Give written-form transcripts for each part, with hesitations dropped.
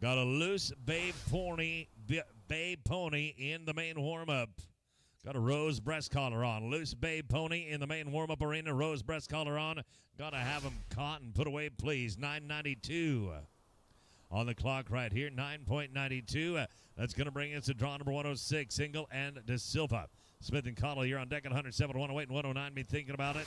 Got a loose bay pony in the main warm-up. Got a rose breast collar on. Loose bay pony in the main warm-up arena. Rose breast collar on. Got to have him caught and put away, please. 9.92 on the clock right here. 9.92. That's going to bring us to draw number 106. Single and De Silva. Smith and Connell, you're on deck at 107, 108, and 109. Be thinking about it.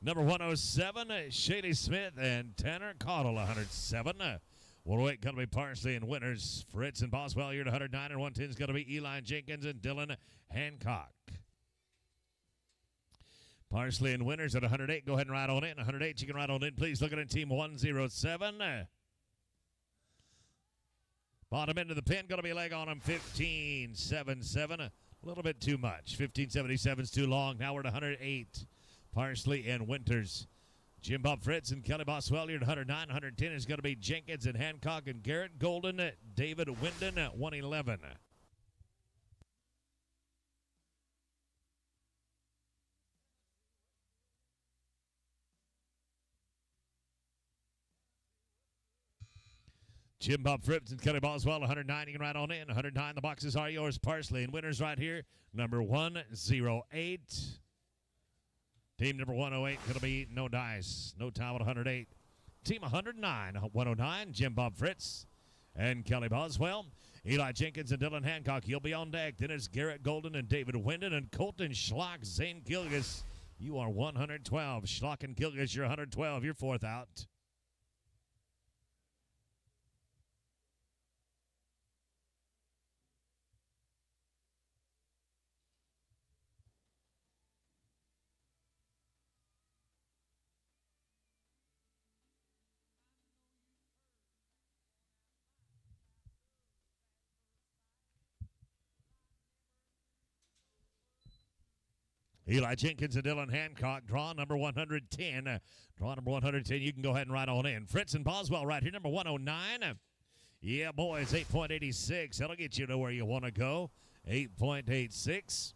Number 107, Shady Smith and Tanner Connell, 107. 108 going to be Parsley and Winters. Fritz and Boswell, you're at 109, and 110 is going to be Eli Jenkins and Dylan Hancock. Parsley and Winters at 108. Go ahead and ride on in. 108, you can ride on in. Please look at it, team 107. Bottom end of the pin, going to be a leg on him, 15.77. A little bit too much. 15.77 is too long. Now we're at 108. Parsley and Winters. Jim Bob Fritz and Kelly Boswell, you're at 109. 110 is going to be Jenkins and Hancock and Garrett Golden. David Winden at 111. Jim Bob Fritz and Kelly Boswell, 109. You can ride on in. 109, the boxes are yours. Parsley and Winters right here. Number 108. Team number 108 going to be no dice. No time at 108. Team 109. 109, Jim Bob Fritz and Kelly Boswell. Eli Jenkins and Dylan Hancock, you'll be on deck. Then it's Garrett Golden and David Winden and Colton Schlock. Zane Gilgis, you are 112. Schlock and Gilgis, you're 112. You're fourth out. Eli Jenkins and Dylan Hancock, draw number 110. Draw number 110, you can go ahead and ride on in. Fritz and Boswell right here, number 109. Yeah, boys, 8.86. That'll get you to where you want to go. 8.86.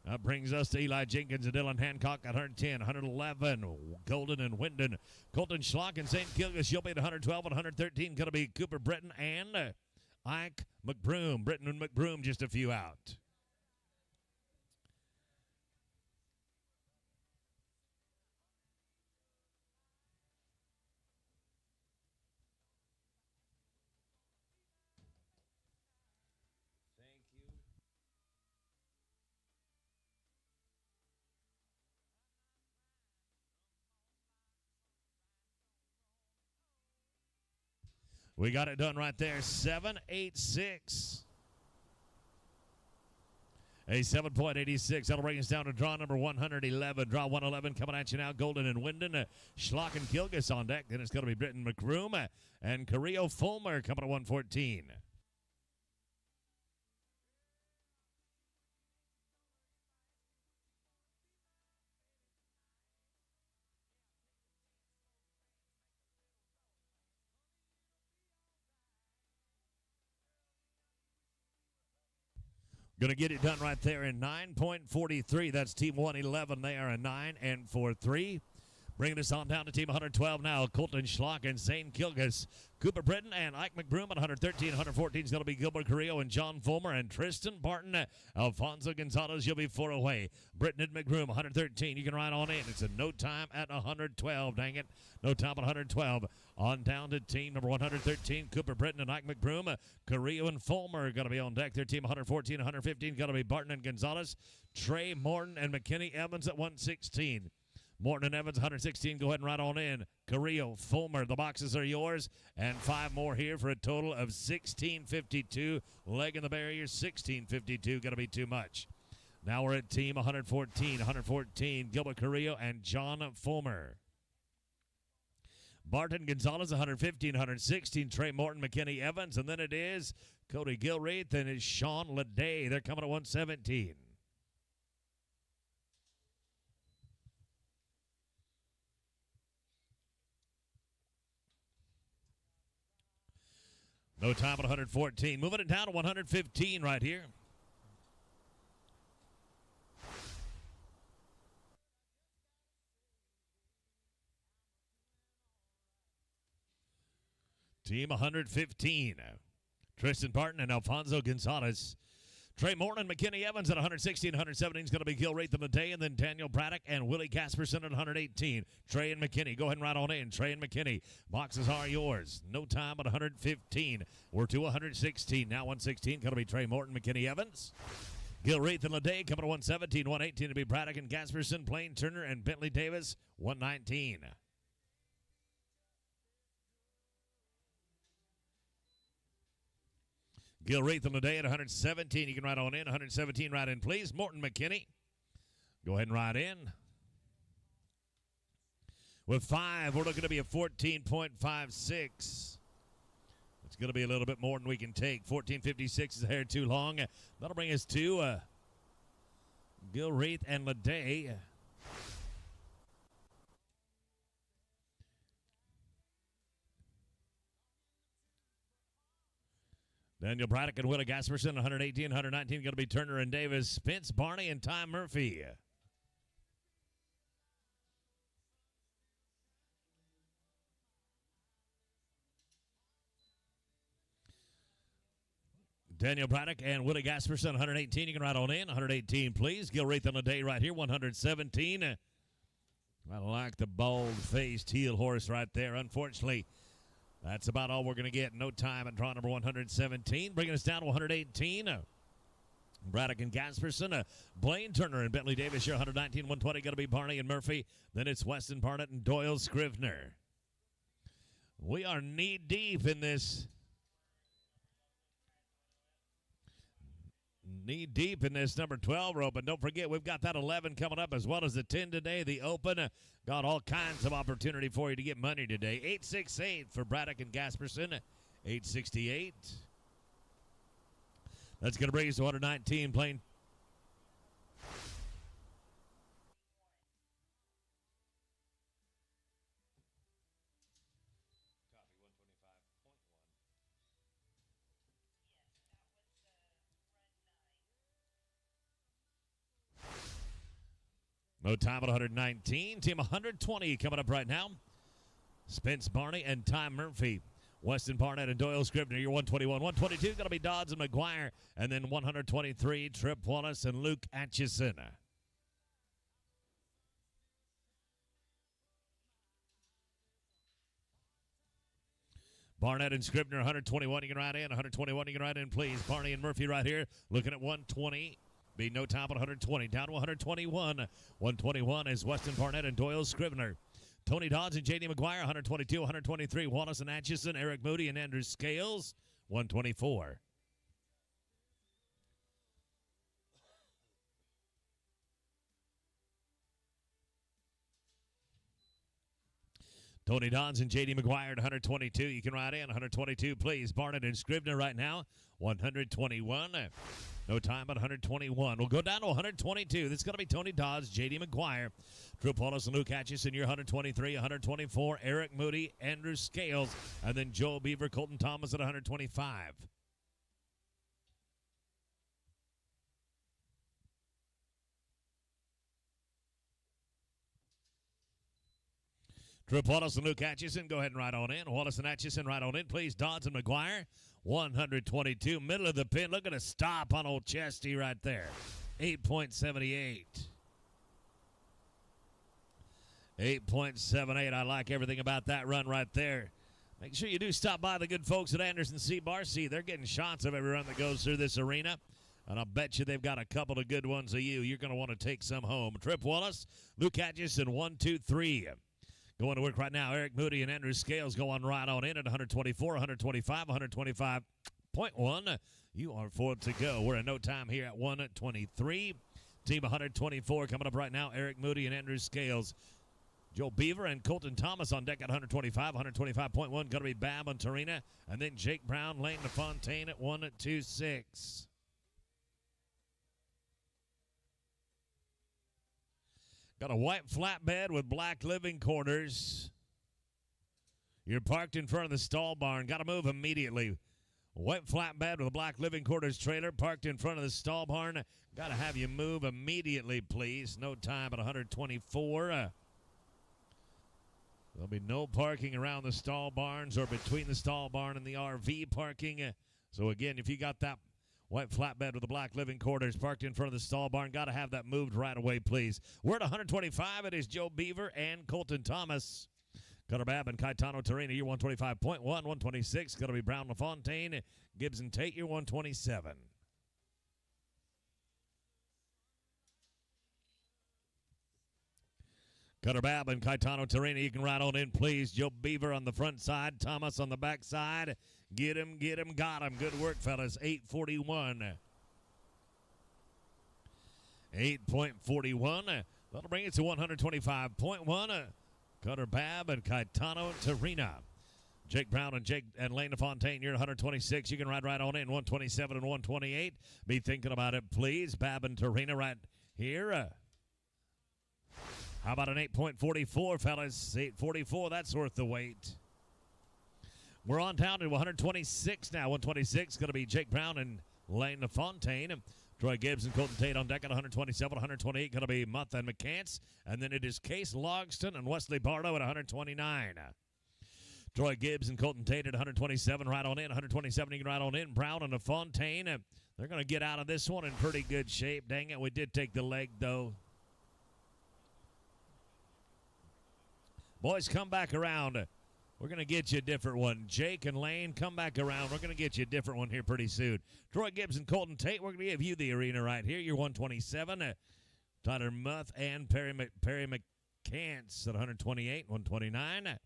That brings us to Eli Jenkins and Dylan Hancock at 110, 111. Golden and Winden. Colton Schlock and St. Gilgis, you'll be at 112 and 113. Going to be Cooper Britton and Ike McBroom. Britton and McBroom just a few out. We got it done right there. 7.86. A 7.86. That'll bring us down to draw number 111. Draw 111 coming at you now. Golden and Winden. Schlock and Gilgis on deck. Then it's going to be Britton McBroom and Carrillo Fulmer coming at 114. Going to get it done right there in 9.43. That's Team 111. They are a 9 and 4-3. Bringing us on down to Team 112 now. Colton Schlock and Zane Gilgis. Cooper Britton and Ike McBroom at 113. 114 is going to be Gilbert Carrillo and John Fulmer and Tristan Barton. Alfonso Gonzalez, you'll be 4 away. Britton and McBroom, 113. You can ride on in. It's a no time at 112. Dang it. No time at 112. On down to team number 113. Cooper Britton and Ike McBroom. Carrillo and Fulmer are going to be on deck. Their team 114. 115 going to be Barton and Gonzalez. Trey Morton and McKinney Evans at 116. Morton and Evans, 116. Go ahead and ride on in. Carrillo, Fulmer, the boxes are yours. And 5 more here for a total of 1652. Leg in the barrier, 1652. Going to be too much. Now we're at team 114. 114, Gilbert Carrillo and John Fulmer. Barton Gonzalez, 115, 116. Trey Morton, McKinney Evans. And then it is Cody Gilreath and it's Sean Leday. They're coming at 117. No time at 114. Moving it down to 115 right here. Team 115. Tristan Barton and Alfonso Gonzalez. Trey Morton and McKinney Evans at 116, 117 is going to be Gilreath of the day, and then Daniel Braddock and Willie Gasperson at 118. Trey and McKinney, go ahead and ride on in. Trey and McKinney, boxes are yours. No time at 115. We're to 116. Now 116, going to be Trey Morton, McKinney Evans. Gilreath and Leday coming to 117, 118 to be Braddock and Gasperson, Plain Turner and Bentley Davis, 119. Gilreath on the day at 117. You can ride on in. 117, ride in, please. Morton McKinney. Go ahead and ride in. With 5, we're looking to be a 14.56. It's going to be a little bit more than we can take. 14.56 is a hair too long. That'll bring us to Gilreath and Leday. Daniel Braddock and Willie Gasperson, 118, 119, going to be Turner and Davis, Spence, Barney, and Ty Murphy. Daniel Braddock and Willie Gasperson, 118. You can ride on in. 118, please. Gilreath on the day right here, 117. I like the bald-faced heel horse right there. Unfortunately, that's about all we're going to get. No time at draw number 117. Bringing us down to 118. Braddock and Gasperson. Blaine Turner and Bentley Davis here. 119, 120. Going to be Barney and Murphy. Then it's Weston Barnett and Doyle Scrivener. We are knee-deep in this. Knee-deep in this number 12 rope. And don't forget, we've got that 11 coming up as well as the 10 today. The Open. Got all kinds of opportunity for you to get money today. 868 for Braddock and Gasperson. 868. That's going to bring us to 119. Plain. No time at 119. Team 120 coming up right now. Spence Barney and Ty Murphy. Weston Barnett and Doyle Scribner. You're 121. 122 going to be Dodds and McGuire. And then 123, Trip Wallace and Luke Atchison. Barnett and Scribner, 121. You can ride in. 121. You can ride in, please. Barney and Murphy right here. Looking at 120. Be no time at 120. Down to 121. 121 is Weston Barnett and Doyle Scrivener. Tony Dodds and J.D. McGuire, 122, 123. Wallace and Atchison, Eric Moody and Andrew Scales, 124. Tony Dodds and J.D. McGuire at 122. You can ride in. 122, please. Barnett and Scrivener right now, 121. No time but 121. We'll go down to 122. This is going to be Tony Dodds, J.D. McGuire, Trip Wallace and Luke Atchison. You're 123, 124. Eric Moody, Andrew Scales, and then Joe Beaver, Colton Thomas at 125. Trip Wallace and Luke Atchison, go ahead and ride on in. Wallace and Atchison, ride on in, please. Dodds and McGuire, 122. Middle of the pin. Look at a stop on old Chesty right there. 8.78. 8.78. I like everything about that run right there. Make sure you do stop by the good folks at Anderson C. Barcy. They're getting shots of every run that goes through this arena. And I'll bet you they've got a couple of good ones of you. You're going to want to take some home. Trip Wallace, Luke Atchison, 1, 2, 3. Going to work right now. Eric Moody and Andrew Scales go on right on in at 124, 125, 125.1. You are 4 to go. We're in no time here at 123. Team 124 coming up right now. Eric Moody and Andrew Scales. Joe Beaver and Colton Thomas on deck at 125. 125.1 going to be Bab and Tarina. And then Jake Brown, Lane LaFontaine at 126. Got a white flatbed with black living quarters. You're parked in front of the stall barn. Got to move immediately. White flatbed with a black living quarters trailer parked in front of the stall barn. Got to have you move immediately, please. No time at 124. There'll be no parking around the stall barns or between the stall barn and the RV parking. So, again, if you got that white flatbed with the black living quarters parked in front of the stall barn, got to have that moved right away, please. We're at 125. It is Joe Beaver and Colton Thomas. Cutter Babb and Caetano Terena, you're 125.1. 126, going to be Brown LaFontaine. Gibson Tate, you're 127. Cutter Babb and Caetano Terena, you can ride on in, please. Joe Beaver on the front side, Thomas on the back side. Get him, got him. Good work, fellas. 8:41. 8.41. That'll bring it to 125.1. Cutter Babb and Caetano Terena. Jake Brown and Lane LaFontaine, you're 126. You can ride right on in, 127 and 128. Be thinking about it, please. Babb and Terena right here. How about an 8.44, fellas? 8.44, that's worth the wait. We're on down to 126 now. 126 going to be Jake Brown and Lane LaFontaine. Troy Gibbs and Colton Tate on deck at 127. 128 going to be Muth and McCants. And then it is Case Logston and Wesley Barlow at 129. Troy Gibbs and Colton Tate at 127. Right on in. 127 you can ride on in. Brown and LaFontaine. They're going to get out of this one in pretty good shape. Dang it, we did take the leg, though. Boys, come back around. We're going to get you a different one. Jake and Lane, come back around. We're going to get you a different one here pretty soon. Troy Gibbs and Colton Tate, we're going to give you the arena right here. You're 127. Tyler Muth and Perry McCants at 128, 129.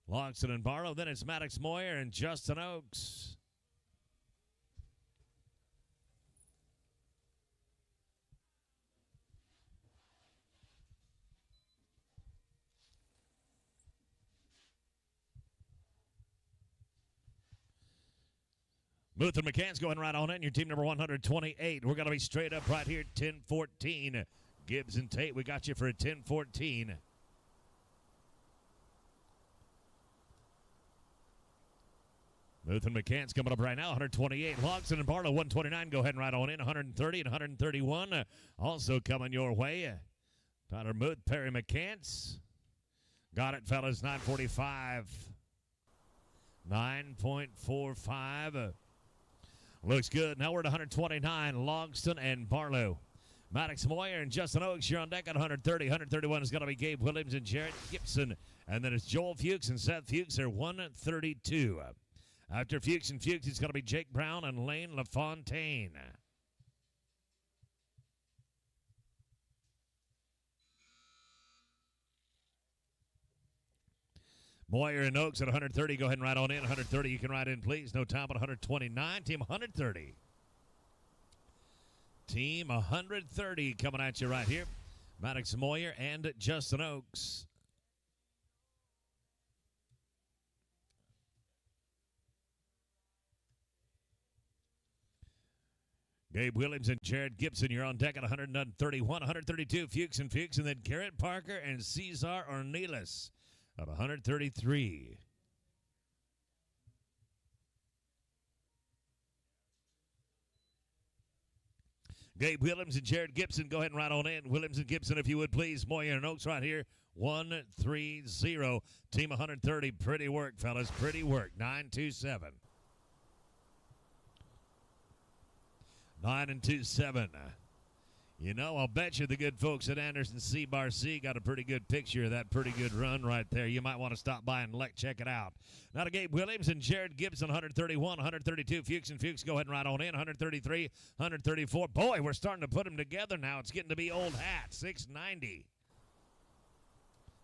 Logston and Barlow. Then it's Maddox Moyer and Justin Oaks. Muth and McCants going right on in. Your team number 128. We're going to be straight up right here, 10-14. Gibbs and Tate, we got you for a 10-14. Muth and McCants coming up right now, 128. Logston and Barlow, 129. Go ahead and ride on in, 130 and 131. Also coming your way, Tyler Muth, Perry McCants. Got it, fellas, 9:45. 9.45. Looks good. Now we're at 129. Logston and Barlow. Maddox Moyer and Justin Oaks, you're on deck at 130. 131 is going to be Gabe Williams and Jarrett Gibson. And then it's Joel Fuchs and Seth Fuchs are 132. After Fuchs and Fuchs, it's going to be Jake Brown and Lane LaFontaine. Moyer and Oaks at 130. Go ahead and ride on in. 130, you can ride in, please. No time but 129. Team 130. Team 130 coming at you right here. Maddox Moyer and Justin Oaks. Gabe Williams and Jared Gibson, you're on deck at 131. 132, Fuchs and Fuchs. And then Garrett Parker and Cesar Ornelas at 133. Gabe Williams and Jared Gibson, go ahead and ride on in. Williams and Gibson, if you would, please. Moyer and Oaks right here, 130. Team 130, pretty work, fellas, pretty work. 9-2-7. 9-2-7. You know, I'll bet you the good folks at Anderson C-Bar C got a pretty good picture of that pretty good run right there. You might want to stop by and check it out. Now to Gabe Williams and Jared Gibson, 131, 132. Fuchs and Fuchs, go ahead and ride on in. 133, 134. Boy, we're starting to put them together now. It's getting to be old hat. 690.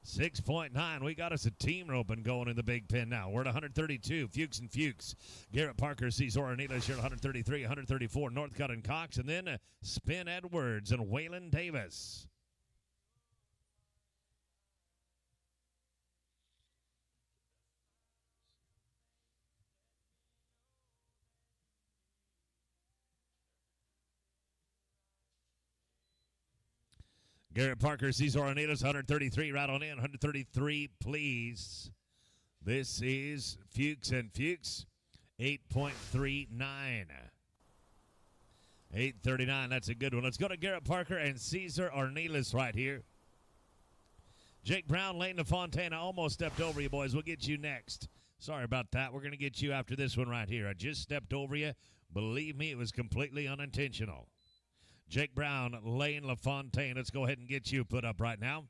6.9. We got us a team roping going in the big pen now. We're at 132. Fuchs and Fuchs. Garrett Parker, Cesar Ornelas here at 133, 134. Northcutt and Cox. And then Spin Edwards and Waylon Davis. Garrett Parker, Cesar Ornelas, 133, right on in. 133, please. This is Fuchs and Fuchs, 8.39. 8.39, that's a good one. Let's go to Garrett Parker and Cesar Ornelas right here. Jake Brown, Lane LaFontaine, I almost stepped over you, boys. We'll get you next. Sorry about that. We're going to get you after this one right here. I just stepped over you. Believe me, it was completely unintentional. Jake Brown, Lane LaFontaine. Let's go ahead and get you put up right now.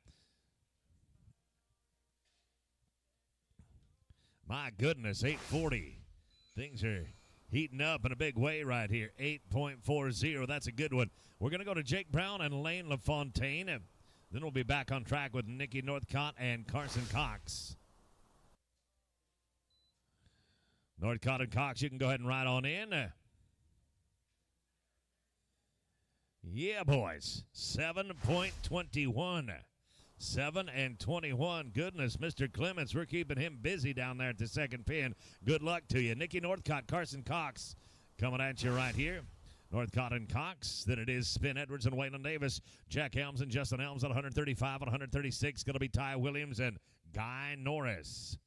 My goodness, 8:40. Things are heating up in a big way right here. 8.40. That's a good one. We're going to go to Jake Brown and Lane LaFontaine. Then we'll be back on track with Nikki Northcott and Carson Cox. Northcott and Cox, you can go ahead and ride on in. Yeah, boys. 7.21. 7 and 21. Goodness, Mr. Clements, we're keeping him busy down there at the second pin. Good luck to you. Nikki Northcott, Carson Cox coming at you right here. Northcott and Cox. Then it is Spin Edwards and Waylon Davis. Jack Helms and Justin Helms at 135 and 136. Going to be Ty Williams and Guy Norris.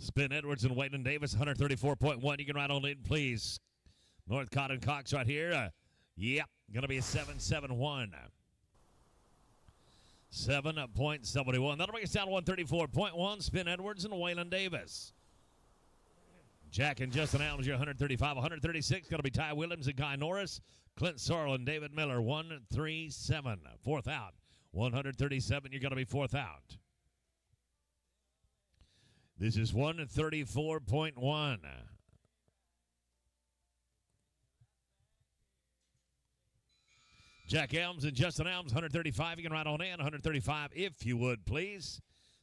Spin Edwards and Waylon Davis, 134.1. You can ride on in, please. Northcott and Cox right here. Yep, going to be a 7.71. 7.71. That'll bring us down to 134.1. Spin Edwards and Waylon Davis. Jack and Justin Helms, you're 135. 136, going to be Ty Williams and Guy Norris. Clint Sorrell and David Miller, 137. Fourth out. 137, you're going to be fourth out. This is 134.1. Jack Helms and Justin Helms, 135. You can ride on in, 135 if you would, please.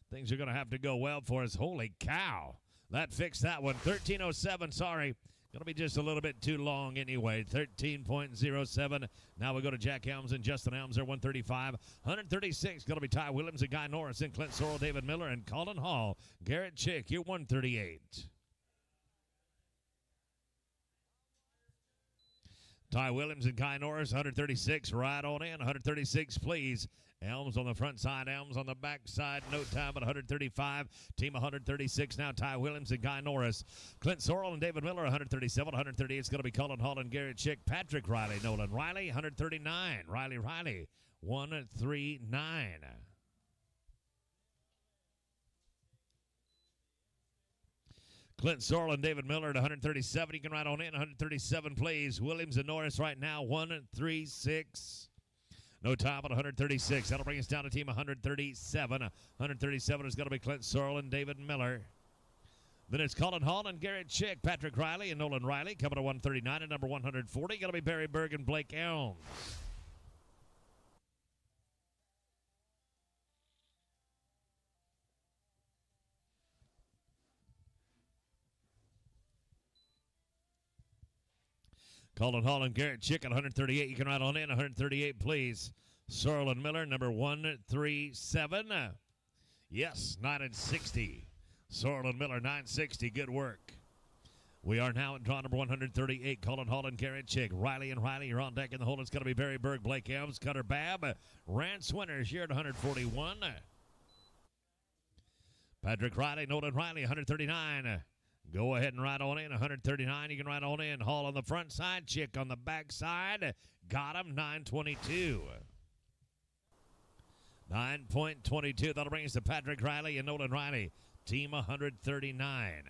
Things are going to have to go well for us. Holy cow. That fixed that one. 13.07, sorry. Going to be just a little bit too long anyway. 13.07. Now we go to Jack Helms and Justin Helms. They're 135. 136. Going to be Ty Williams and Guy Norris and Clint Sorrell, David Miller, and Colin Hall. Garrett Chick, you're 138. Ty Williams and Guy Norris, 136. Right on in. 136, please. Elms on the front side, Elms on the back side. No time at 135. Team 136 now. Ty Williams and Guy Norris. Clint Sorrell and David Miller, 137. 138 is going to be Colin Hall and Garrett Chick. Patrick Riley, Nolan Riley, 139. Riley, 139. Clint Sorrell and David Miller at 137. You can ride on in. 137, please. Williams and Norris right now, 136. No time at 136. That'll bring us down to team 137. 137 is going to be Clint Sorrell and David Miller. Then it's Colin Hall and Garrett Chick, Patrick Riley and Nolan Riley coming to 139 and number 140. Going to be Barry Berg and Blake Elms. Colin Hall and Garrett Chick at 138. You can ride on in. 138, please. Sorrell and Miller, number 137. Yes, 960. Sorrell and Miller, 960. Good work. We are now at draw number 138. Colin Hall and Garrett Chick. Riley and Riley, you're on deck in the hole. It's going to be Barry Berg, Blake Elms, Cutter Babb, Rance Winters. You're at 141. Patrick Riley, Nolan Riley, 139. Go ahead and ride on in. 139. You can ride on in. Hall on the front side. Chick on the back side. Got him. 922. 9.22. That'll bring us to Patrick Riley and Nolan Riley. Team 139.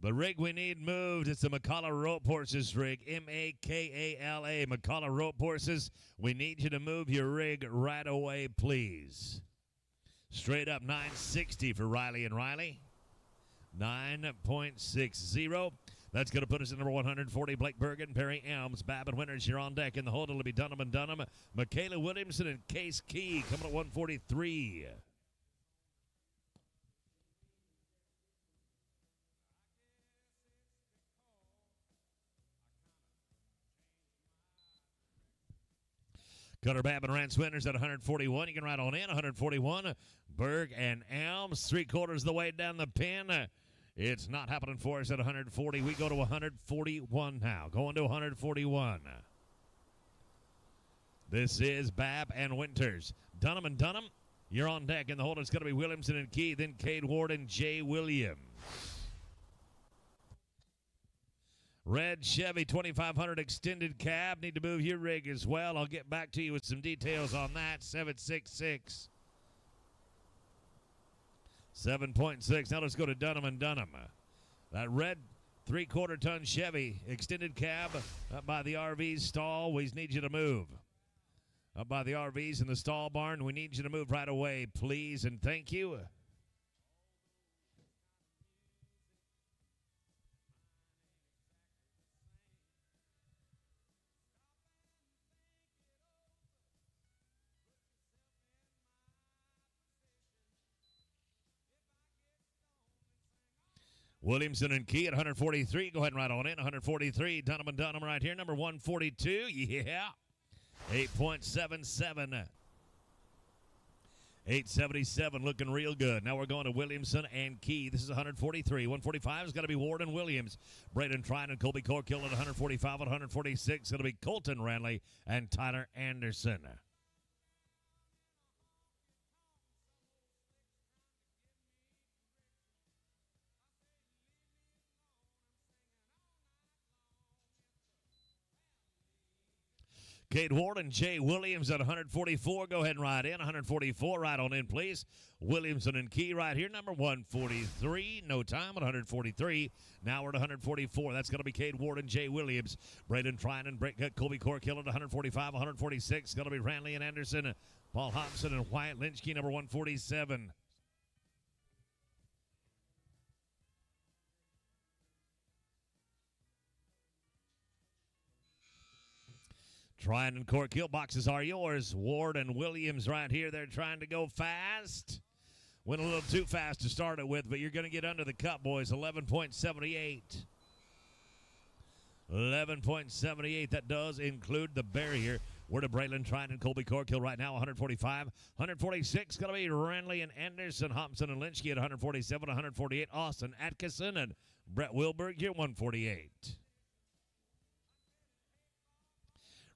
The rig we need moved. It's the McCullough Rope Horses rig. M-A-K-A-L-A. McCullough Rope Horses. We need you to move your rig right away, please. Straight up 960 for Riley and Riley. 9.60. That's going to put us at number 140. Blake Bergen, Perry Elms, Babbitt Winters. You're on deck. In the hold, it'll be Dunham and Dunham. Michaela Williamson and Case Key coming at 143. Cutter Babbitt Rance Winters at 141. You can ride on in. 141. Berg and Elms. 3/4 of the way down the pin. It's not happening for us at 140. We go to 141 now. Going to 141. This is Babb and Winters. Dunham and Dunham, you're on deck. In the hold, it's going to be Williamson and Key, then Cade Ward and Jay Williams. Red Chevy 2500 extended cab. Need to move your rig as well. I'll get back to you with some details on that. 766. 7.6. Now let's go to Dunham and Dunham. That red 3/4 ton Chevy extended cab up by the RV stall. We need you to move. Up by the RVs in the stall barn. We need you to move right away, please, and thank you. Williamson and Key at 143. Go ahead and ride on in. 143. Dunham and Dunham right here. Number 142. Yeah. 8.77. 877 looking real good. Now we're going to Williamson and Key. This is 143. 145 is going to be Ward and Williams. Braden Trine and Colby Corkill at 145. At 146 going to be Colton Ranley and Tyler Anderson. Cade Ward and Jay Williams at 144. Go ahead and ride in. 144. Ride on in, please. Williamson and Key right here. Number 143. No time at 143. Now we're at 144. That's going to be Cade Ward and Jay Williams. Braden Trine and Colby Corkill at 145. 146. Going to be Ranley and Anderson. Paul Hobson and Wyatt Lynchkey, number 147. Trine and Corkill, boxes are yours. Ward and Williams right here. They're trying to go fast. Went a little too fast to start it with, but you're going to get under the cut, boys. 11.78. 11.78. That does include the barrier. We're to Braylon Trine and Colby Corkill right now, 145. 146 going to be Ranley and Anderson, Hobson and Lynchkey at 147. 148, Austin Atkinson and Brett Wilberg here, 148.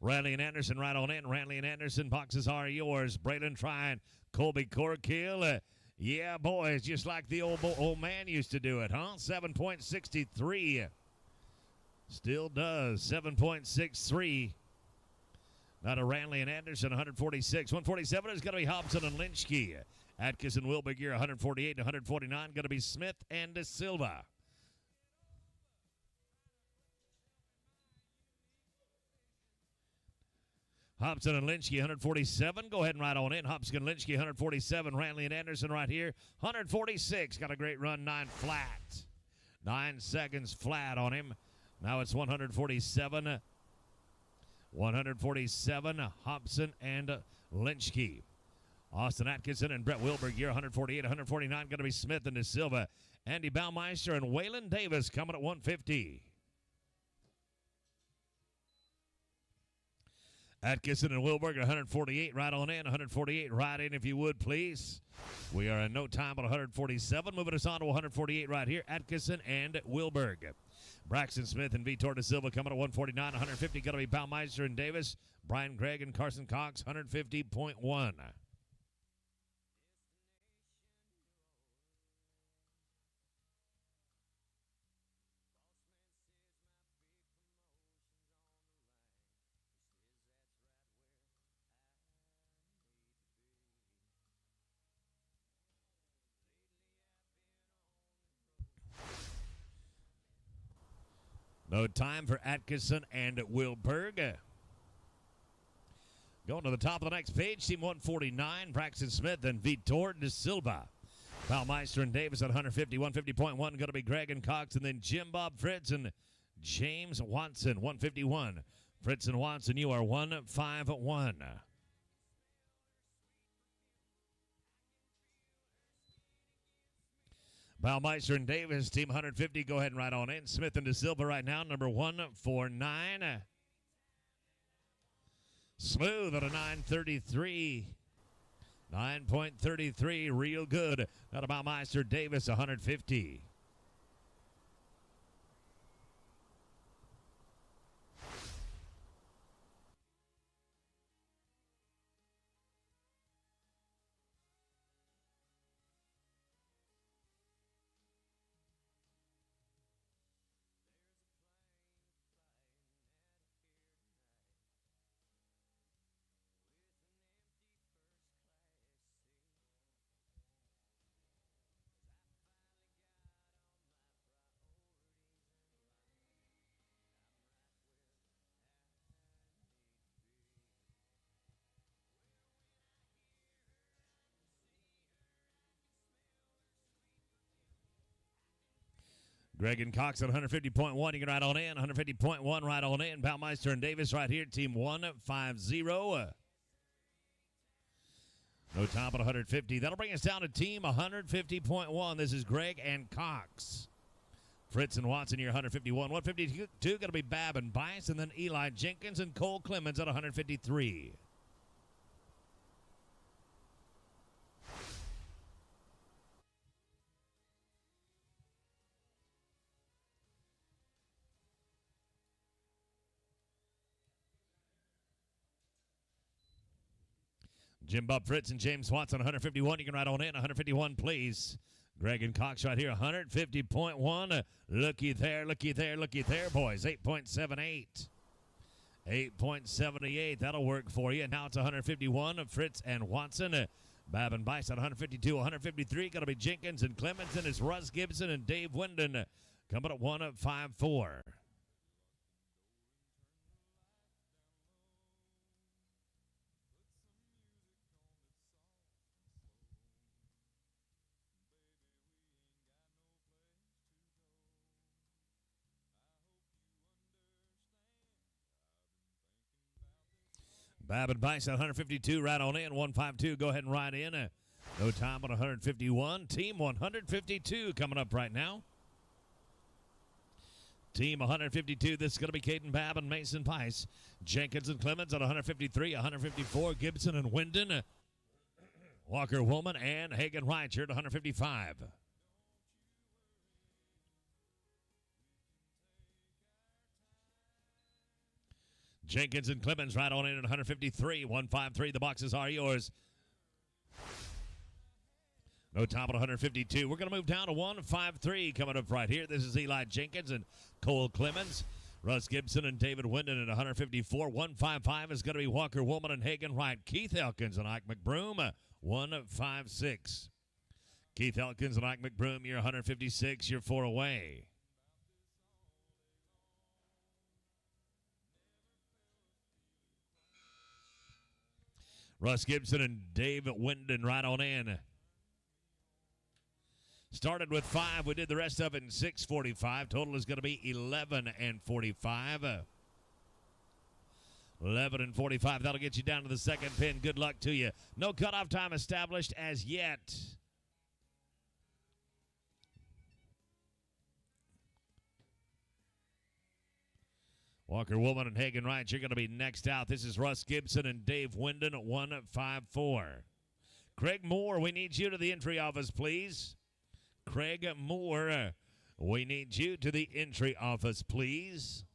Ranley and Anderson right on in. Ranley and Anderson, boxes are yours. Braylon Trine, Colby Corkill. Yeah, boys, just like the old man used to do it, huh? 7.63. Still does. 7.63. Now to Ranley and Anderson, 146. 147 is going to be Hobson and Lynchkey. Atkinson, Wilberg here, 148 and 149. Going to be Smith and De Silva. Hobson and Lynchkey, 147. Go ahead and ride on in. Hobson and Lynchkey, 147. Ranley and Anderson right here, 146. Got a great run, 9 flat. 9 seconds flat on him. Now it's 147. 147, Hobson and Lynchkey. Austin Atkinson and Brett Wilberg here, 148. 149, going to be Smith and De Silva. Andy Baumeister and Waylon Davis coming at 150. Atkinson and Wilberg at 148, right on in. 148, right in if you would, please. We are in no time at 147. Moving us on to 148 right here. Atkinson and Wilberg. Braxton Smith and Vitor De Silva coming at 149. 150 going to be Baumeister and Davis. Brian Gregg and Carson Cox, 150.1. No time for Atkinson and Wilberg. Going to the top of the next page, team 149, Braxton Smith and Vitor De Silva. Baumeister and Davis at 150, 150.1, going to be Greg and Cox, and then Jim Bob Fritz and James Watson, 151. Fritz and Watson, you are 151. Baumeister and Davis, team 150, go ahead and ride on in. Smith and De Silva right now, number 149. Smooth at a 933. 9.33, real good. Not about Baumeister Davis, 150. Greg and Cox at 150.1. You can ride on in. 150.1, ride on in. Baumeister and Davis right here. Team 150. No top at 150. That'll bring us down to team 150.1. This is Greg and Cox. Fritz and Watson, your 151. 152 going to be Bab and Bice, and then Eli Jenkins and Cole Clemens at 153. Jim Bob Fritz and James Watson, 151. You can ride on in. 151, please. Greg and Cox right here, 150.1. Looky there, looky there, looky there, boys. 8.78. 8.78. That'll work for you. Now it's 151. Fritz and Watson. Bab and Bice at 152. 153. Going to be Jenkins and Clemens. And it's Russ Gibson and Dave Wyndon coming at 154. Bab and Bice at 152, right on in. 152, go ahead and ride in. No time on 151. Team 152 coming up right now. Team 152, this is going to be Caden Babb and Mason Bice. Jenkins and Clemens at 153, 154. Gibson and Wyndon. Walker Woolman and Hagen Wright here at 155. Jenkins and Clemens right on in at 153. 153. The boxes are yours. No top at 152. We're going to move down to 153 coming up right here. This is Eli Jenkins and Cole Clemens. Russ Gibson and David Wyndon at 154. 155 is going to be Walker Woolman and Hagen Wright. Keith Elkins and Ike McBroom. 156. Keith Elkins and Ike McBroom, you're 156. You're 4 away. Russ Gibson and Dave Wyndon right on in. Started with 5. We did the rest of it in 6:45. Total is going to be 11 and 45. 11 and 45. That'll get you down to the second pin. Good luck to you. No cutoff time established as yet. Walker Woolman and Hagen Wright, you're going to be next out. This is Russ Gibson and Dave Wyndon at 154. Craig Moore, we need you to the entry office, please. Craig Moore, we need you to the entry office, please.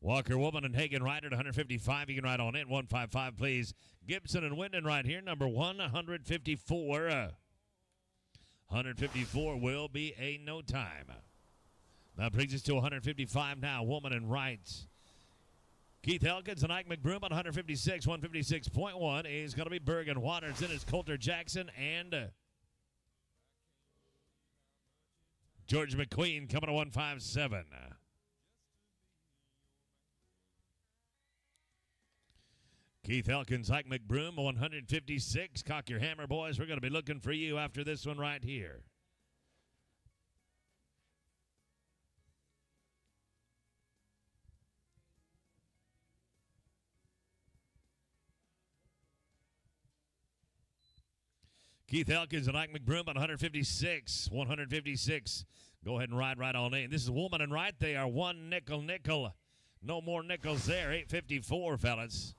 Walker Woolman and Hagen Wright at 155. You can ride on in. 155, please. Gibson and Wyndon right here, number 154. 154 will be a no time. That brings us to 155 now. Woman in right. Keith Elkins and Ike McBroom on 156. 156.1 is going to be Bergen. Waters in is Coulter Jackson and George McQueen coming to 157. Keith Elkins, Ike McBroom, 156. Cock your hammer, boys. We're going to be looking for you after this one right here. Keith Elkins and Ike McBroom on 156. 156. Go ahead and ride right on in. This is woman and right. They are one nickel. No more nickels there. 854, fellas.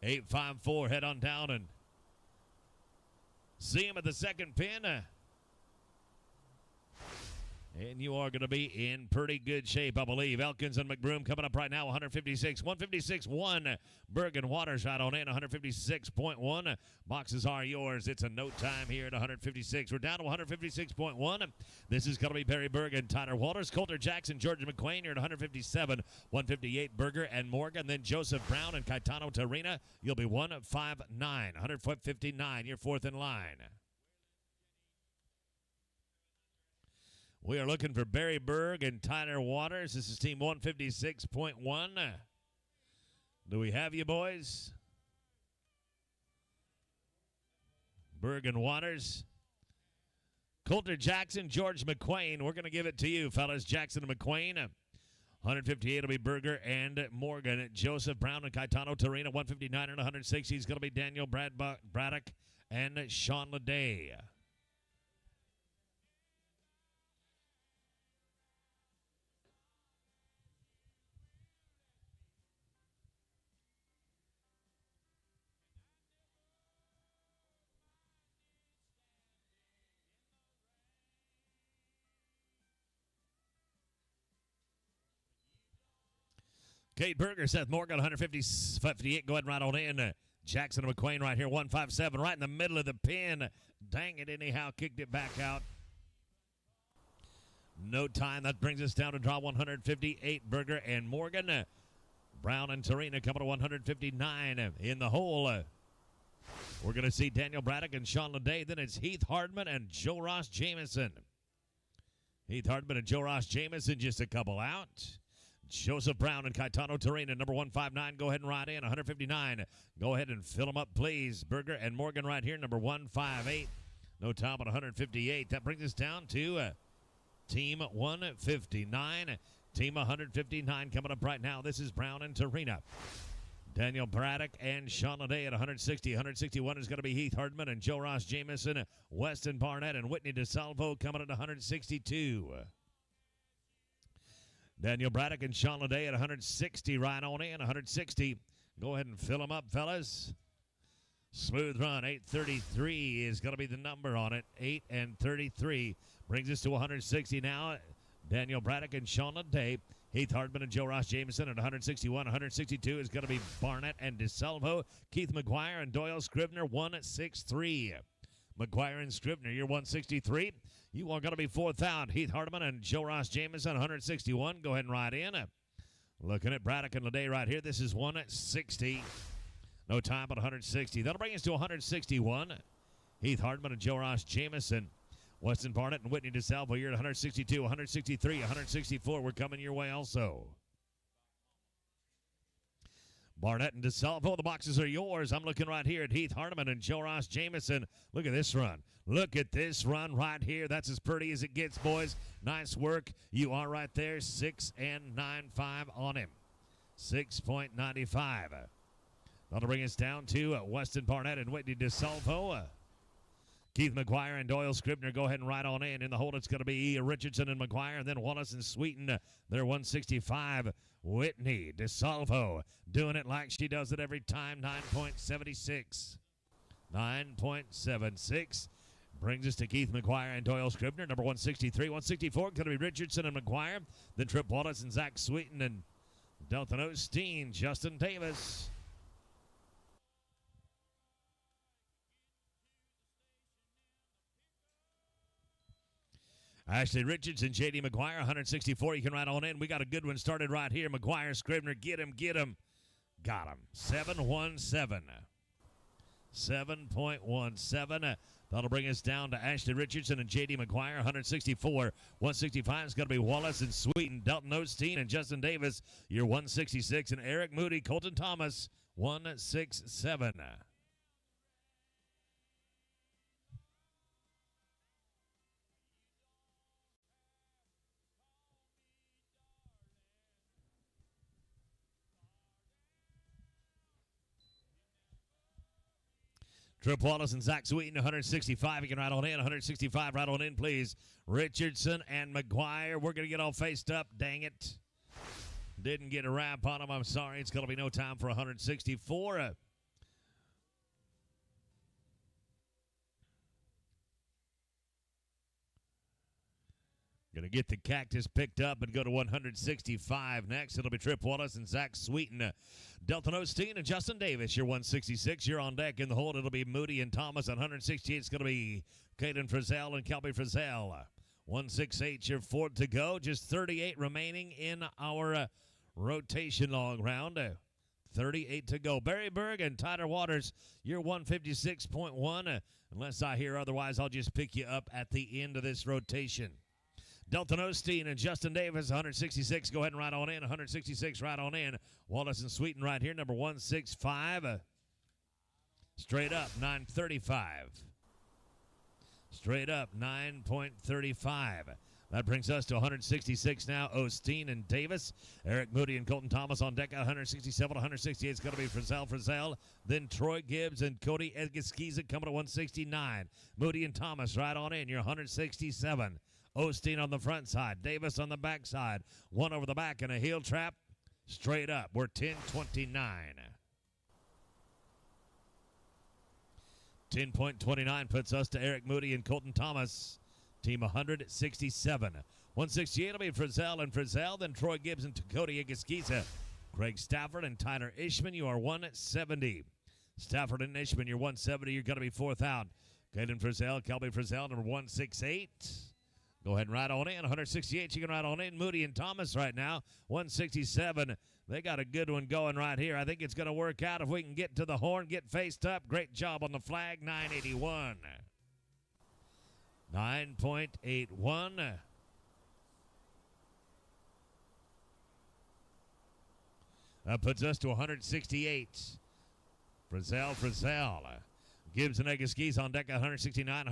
854. Head on down and see him at the second pin. And you are going to be in pretty good shape, I believe. Elkins and McBroom coming up right now, 156. 156.1. Bergen Waters right on in, 156.1. Boxes are yours. It's a no time here at 156. We're down to 156.1. This is going to be Barry Bergen, Tyler Walters, Coulter Jackson, George McQueen. You're at 157. 158, Berger and Morgan. Then Joseph Brown and Caetano Tarina. You'll be 159. 159. You're fourth in line. We are looking for Barry Berg and Tyler Waters. This is team 156.1. Do we have you, boys? Berg and Waters. Coulter Jackson, George McQueen. We're going to give it to you, fellas. Jackson and McQueen. 158 will be Berger and Morgan. Joseph Brown and Caetano Tarina. 159 and 160 is going to be Daniel Braddock and Sean Leday. Kate Berger, Seth Morgan, 158. Go ahead and right on in. Jackson and McQueen right here, 157, right in the middle of the pin. Dang it, anyhow, kicked it back out. No time. That brings us down to draw 158. Berger and Morgan. Brown and Tarina coming to 159 in the hole. We're going to see Daniel Braddock and Sean Leday. Then it's Heath Hardman and Joe Ross Jamison. Heath Hardman and Joe Ross Jamison just a couple out. Joseph Brown and Caetano Tarina, number 159. Go ahead and ride in. 159. Go ahead and fill them up, please. Berger and Morgan right here, number 158. No time at 158. That brings us down to team 159. Team 159 coming up right now. This is Brown and Tarina. Daniel Braddock and Sean Leday at 160. 161 is going to be Heath Hardman and Joe Ross Jamison. Weston Barnett and Whitney DeSalvo coming at 162. Daniel Braddock and Sean Leday at 160, right on in, 160. Go ahead and fill them up, fellas. Smooth run, 833 is going to be the number on it. 8 and 33 brings us to 160 now. Daniel Braddock and Sean Leday. Heath Hardman and Joe Ross Jamison at 161. 162 is going to be Barnett and DeSalvo. Keith McGuire and Doyle Scribner, 163. McGuire and Scribner, you're 163. You are going to be fourth out. Heath Hardman and Joe Ross Jamison, 161. Go ahead and ride in. Looking at Braddock and Leday right here. This is 160. No time but 160. That'll bring us to 161. Heath Hardman and Joe Ross Jamison. Weston Barnett and Whitney DeSalvo, you're at 162, 163, 164. We're coming your way also. Barnett and DeSalvo, the boxes are yours. I'm looking right here at Heath Hardman and Joe Ross Jamison. Look at this run. Look at this run right here. That's as pretty as it gets, boys. Nice work. You are right there. 6 and 9.5 on him. 6.95. That'll bring us down to Weston Barnett and Whitney DeSalvo. Keith McGuire and Doyle Scribner, go ahead and ride on in. In the hold, it's going to be Richardson and McGuire, and then Wallace and Sweeten. They're 165. Whitney DeSalvo doing it like she does it every time. 9.76. 9.76 brings us to Keith McGuire and Doyle Scribner. Number 163. 164 going to be Richardson and McGuire. Then Trip Wallace and Zach Sweeten and Delton Osteen. Justin Davis. Ashley Richards and J.D. McGuire, 164. You can ride on in. We got a good one started right here. McGuire, Scribner, get him. Got him. 717. 7.17. That'll bring us down to Ashley Richardson and J.D. McGuire, 164. 165 is going to be Wallace and Sweeten, Delton Osteen and Justin Davis. Your 166. And Eric Moody, Colton Thomas, 167. Trip Wallace and Zach Sweeten, 165. You can ride on in. 165, ride on in, please. Richardson and McGuire. We're going to get all faced up. Dang it. Didn't get a wrap on them. I'm sorry. It's going to be no time for 164. Going to get the Cactus picked up and go to 165 next. It'll be Trip Wallace and Zach Sweeten. Delton Osteen and Justin Davis, your 166. You're on deck in the hold. It'll be Moody and Thomas. On 168, it's going to be Caden Frizzell and Kelby Frizzell. 168, your fourth to go. Just 38 remaining in our rotation long round. 38 to go. Barry Berg and Tyler Waters, you're 156.1. Unless I hear otherwise, I'll just pick you up at the end of this rotation. Delton Osteen and Justin Davis, 166. Go ahead and ride on in. 166, ride on in. Wallace and Sweeten right here, number 165. Straight up, 935. Straight up, 9.35. That brings us to 166 now. Osteen and Davis. Eric Moody and Colton Thomas on deck at 167. 168 is going to be Frizzell. Then Troy Gibbs and Cody Edgiskiza coming to 169. Moody and Thomas right on in. You're 167. Osteen on the front side. Davis on the back side. One over the back and a heel trap. Straight up. We're 10.29. 10.29 puts us to Eric Moody and Colton Thomas. Team 167. 168 will be Frizzell and Frizzell. Then Troy Gibbs and Cody Edgiskiza. Craig Stafford and Tyler Ishman. You are 170. Stafford and Ishman, you're 170. You're going to be fourth out. Caden Frizzell, Kelby Frizzell, number 168. Go ahead and ride on in. 168, you can ride on in. Moody and Thomas right now. 167. They got a good one going right here. I think it's going to work out if we can get to the horn, get faced up. Great job on the flag. 981. 9.81. That puts us to 168. Frizzell. Gibbs and Edgiskiza on deck at 169.